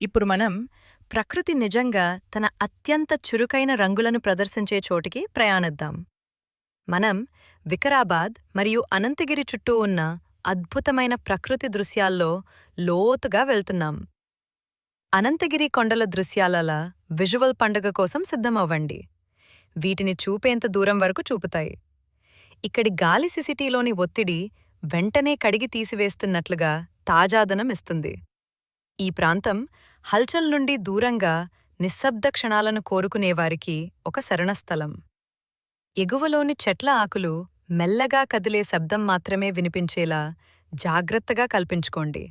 ఇప్పుడు మనం ప్రకృతి నిజంగా తన అత్యంత చురుకైన రంగులను ప్రదర్శించే చోటికి ప్రయాణిద్దాం. మనం వికారాబాద్ మరియు అనంతగిరి చుట్టూ ఉన్న అద్భుతమైన ప్రకృతి దృశ్యాల్లో లోతుగా వెళ్తున్నాం. అనంతగిరి కొండల దృశ్యాల విజువల్ పండుగ కోసం సిద్ధమవ్వండి. వీటిని చూపేంత దూరం వరకు చూపుతాయి. ఇక్కడి గాలి సిసిటీలోని ఒత్తిడి వెంటనే కడిగి తీసివేస్తున్నట్లుగా తాజాదనం ఇస్తుంది. ఈ ప్రాంతం హల్చల్ నుండి దూరంగా నిశ్శబ్ద క్షణాలను కోరుకునేవారికి ఒక శరణస్థలం. ఎగువలోని చెట్ల ఆకులు మెల్లగా కదిలే శబ్దం మాత్రమే వినిపించేలా జాగ్రత్తగా కల్పించుకోండి.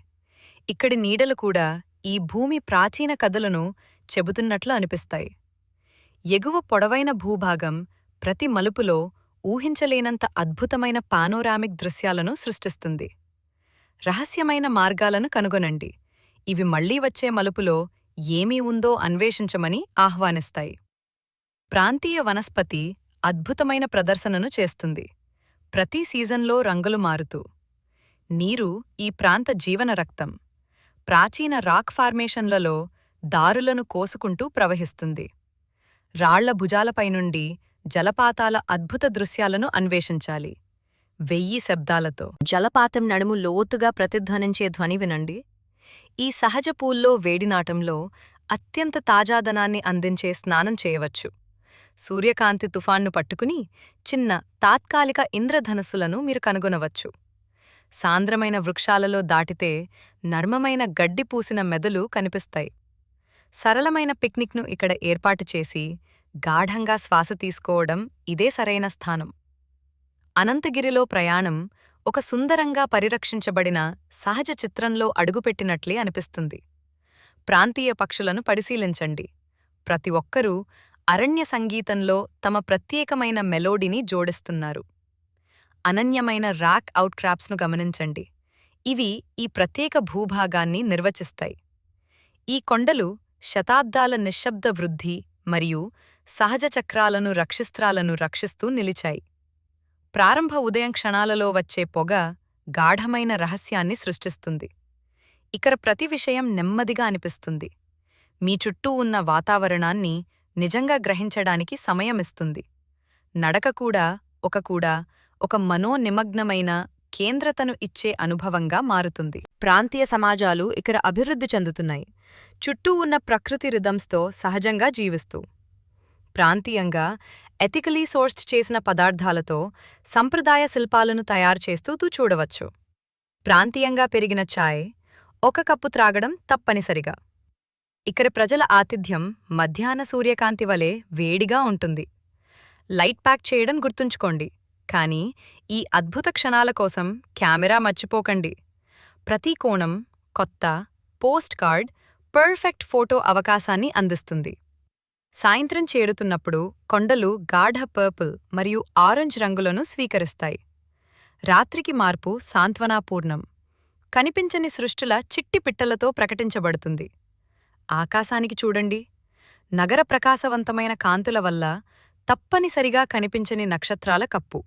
ఇక్కడి నీడలు కూడా ఈ భూమి ప్రాచీన కథలను చెబుతున్నట్లు అనిపిస్తాయి. ఎగువ పొడవైన భూభాగం ప్రతి మలుపులో ఊహించలేనంత అద్భుతమైన పానోరామిక్ దృశ్యాలను సృష్టిస్తుంది. రహస్యమైన మార్గాలను కనుగొనండి. ఇవి మళ్లీ వచ్చే మలుపులో ఏమీ ఉందో అన్వేషించమని ఆహ్వానిస్తాయి. ప్రాంతీయ వనస్పతి అద్భుతమైన ప్రదర్శనను చేస్తుంది, ప్రతి సీజన్లో రంగులు మారుతూ. నీరు ఈ ప్రాంత జీవన రక్తం. ప్రాచీన రాక్ ఫార్మేషన్లలో దారులను కోసుకుంటూ ప్రవహిస్తుంది. రాళ్ల భుజాలపైనుండి జలపాతాల అద్భుత దృశ్యాలను అన్వేషించాలి. 1000 శబ్దాలతో జలపాతం నడుము లోతుగా ప్రతిధ్వనించే ధ్వని వినండి. ఈ సహజ పూల్లో వేడినాటంలో అత్యంత తాజాదనాన్ని అందించే స్నానం చేయవచ్చు. సూర్యకాంతి తుఫాన్ను పట్టుకుని చిన్న తాత్కాలిక ఇంద్రధనస్సులను మీరు కనుగొనవచ్చు. సాంద్రమైన వృక్షాలలో దాటితే నర్మమైన గడ్డి పూసిన మెదలు కనిపిస్తాయి. సరళమైన పిక్నిక్ను ఇక్కడ ఏర్పాటు చేసి గాఢంగా శ్వాస తీసుకోవడం ఇదే సరైన స్థానం. అనంతగిరిలో ప్రయాణం ఒక సుందరంగా పరిరక్షించబడిన సహజ చిత్రంలో అడుగుపెట్టినట్లే అనిపిస్తుంది. ప్రాంతీయ పక్షులను పరిశీలించండి. ప్రతి ఒక్కరూ అరణ్య సంగీతంలో తమ ప్రత్యేకమైన మెలోడీని జోడిస్తున్నారు. అనన్యమైన రాక్ అవుట్క్రాప్స్ను గమనించండి. ఇవి ఈ ప్రత్యేక భూభాగాన్ని నిర్వచిస్తాయి. ఈ కొండలు శతాబ్దాల నిశ్శబ్ద వృద్ధి మరియు సహజ చక్రాలను రక్షిస్తూ నిలిచాయి. ప్రారంభ ఉదయం క్షణాలలో వచ్చే పొగ గాఢమైన రహస్యాన్ని సృష్టిస్తుంది. ఇక్కడ ప్రతి విషయం నెమ్మదిగా అనిపిస్తుంది. మీ చుట్టూ ఉన్న వాతావరణాన్ని నిజంగా గ్రహించడానికి సమయమిస్తుంది. నడక కూడా ఒక మనోనిమగ్నమైన కేంద్రతను ఇచ్చే అనుభవంగా మారుతుంది. ప్రాంతీయ సమాజాలు ఇక్కడ అభివృద్ధి చెందుతున్నాయి, చుట్టూ ఉన్న ప్రకృతి రిథమ్స్తో సహజంగా జీవిస్తూ. ప్రాంతీయంగా ఎథికలీ సోర్స్డ్ చేసిన పదార్థాలతో సంప్రదాయ శిల్పాలను తయారుచేస్తూ చూడవచ్చు. ప్రాంతీయంగా పెరిగిన ఛాయ్, ఒక కప్పు త్రాగడం తప్పనిసరిగా. ఇక్కడ ప్రజల ఆతిథ్యం మధ్యాహ్న సూర్యకాంతి వలె వేడిగా ఉంటుంది. లైట్ ప్యాక్ చేయడం గుర్తుంచుకోండి, కానీ ఈ అద్భుత క్షణాల కోసం కెమెరా మర్చిపోకండి. ప్రతి కోణం కొత్త పోస్ట్ కార్డ్ పర్ఫెక్ట్ ఫోటో అవకాశాన్ని అందిస్తుంది. సాయంత్రం చేరుతున్నప్పుడు కొండలు గాఢ పర్పుల్ మరియు ఆరెంజ్ రంగులను స్వీకరిస్తాయి. రాత్రికి మార్పు సాంత్వనాపూర్ణం, కనిపించని సృష్టుల చిట్టి పిట్టలతో ప్రకటించబడుతుంది. ఆకాశానికి చూడండి. నగర ప్రకాశవంతమైన కాంతుల వల్ల తప్పనిసరిగా కనిపించని నక్షత్రాల కప్పు.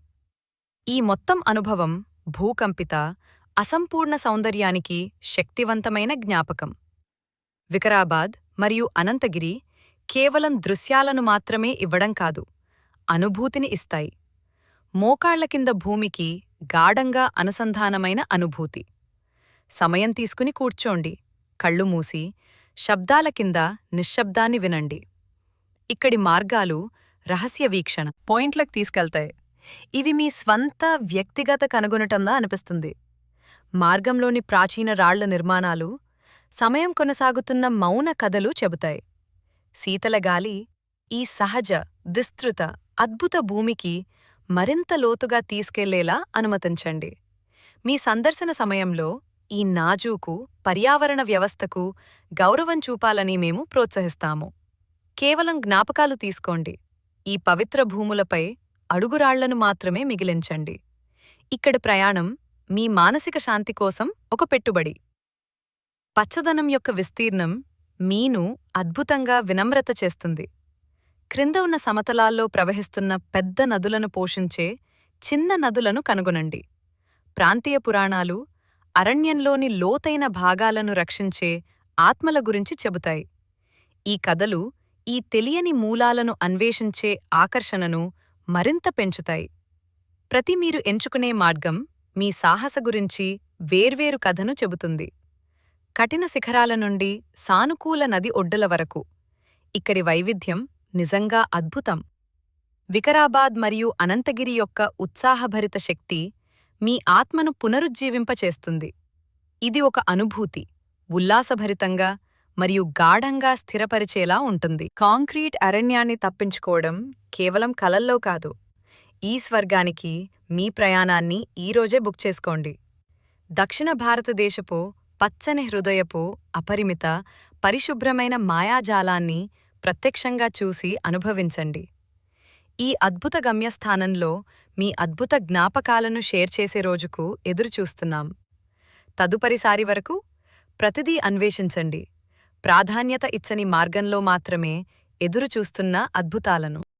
ఈ మొత్తం అనుభవం భూకంపిత, అసంపూర్ణ సౌందర్యానికి శక్తివంతమైన జ్ఞాపకం. వికారాబాద్ మరియు అనంతగిరి కేవలం దృశ్యాలను మాత్రమే ఇవ్వడం కాదు, అనుభూతిని ఇస్తాయి. మోకాళ్ల కింద భూమికి గాఢంగా అనుసంధానమైన అనుభూతి. సమయం తీసుకుని కూర్చోండి, కళ్ళు మూసి శబ్దాల కింద నిశ్శబ్దాన్ని వినండి. ఇక్కడి మార్గాలు రహస్య వీక్షణ పాయింట్లకు తీసుకెళ్తాయి. ఇవి మీ స్వంత వ్యక్తిగత కనుగొనటంలా అనిపిస్తుంది. మార్గంలోని ప్రాచీన రాళ్ల నిర్మాణాలు సమయం కొనసాగుతున్న మౌన కథలు చెబుతాయి. శీతలగాలి ఈ సహజ, విస్తృత, అద్భుత భూమికి మరింత లోతుగా తీసుకెళ్లేలా అనుమతించండి. మీ సందర్శన సమయంలో ఈ నాజూకు పర్యావరణ వ్యవస్థకు గౌరవం చూపాలని మేము ప్రోత్సహిస్తాము. కేవలం జ్ఞాపకాలు తీసుకోండి. ఈ పవిత్ర భూములపై అడుగురాళ్లను మాత్రమే మిగిలించండి. ఇక్కడి ప్రయాణం మీ మానసిక శాంతి కోసం ఒక పెట్టుబడి. పచ్చదనం యొక్క విస్తీర్ణం మీను అద్భుతంగా వినమ్రత చేస్తుంది. క్రింద ఉన్న సమతలాల్లో ప్రవహిస్తున్న పెద్ద నదులను పోషించే చిన్న నదులను కనుగొనండి. ప్రాంతీయ పురాణాలు అరణ్యంలోని లోతైన భాగాలను రక్షించే ఆత్మల గురించి చెబుతాయి. ఈ కథలు ఈ తెలియని మూలాలను అన్వేషించే ఆకర్షణను మరింత పెంచుతాయి. ప్రతి మీరు ఎంచుకునే మార్గం మీ సాహస గురించి వేర్వేరు కథను చెబుతుంది. కఠిన శిఖరాల నుండి సానుకూల నది ఒడ్డుల వరకు ఇక్కడి వైవిధ్యం నిజంగా అద్భుతం. వికారాబాద్ మరియు అనంతగిరి యొక్క ఉత్సాహభరిత శక్తి మీ ఆత్మను పునరుజ్జీవింపచేస్తుంది. ఇది ఒక అనుభూతి, ఉల్లాసభరితంగా మరియు గాఢంగా స్థిరపరిచేలా ఉంటుంది. కాంక్రీట్ అరణ్యాన్ని తప్పించుకోవడం కేవలం కలల్లో కాదు. ఈ స్వర్గానికి మీ ప్రయాణాన్ని ఈరోజే బుక్ చేసుకోండి. దక్షిణ భారతదేశపు పచ్చని హృదయపు అపరిమిత, పరిశుభ్రమైన మాయాజాలాన్ని ప్రత్యక్షంగా చూసి అనుభవించండి. ఈ అద్భుత గమ్యస్థానంలో మీ అద్భుత జ్ఞాపకాలను షేర్ చేసే రోజుకు ఎదురుచూస్తున్నాం. తదుపరిసారి వరకు ప్రతిదీ అన్వేషించండి, ప్రాధాన్యత ఇచ్చని మార్గంలో మాత్రమే ఎదురుచూస్తున్న అద్భుతాలను.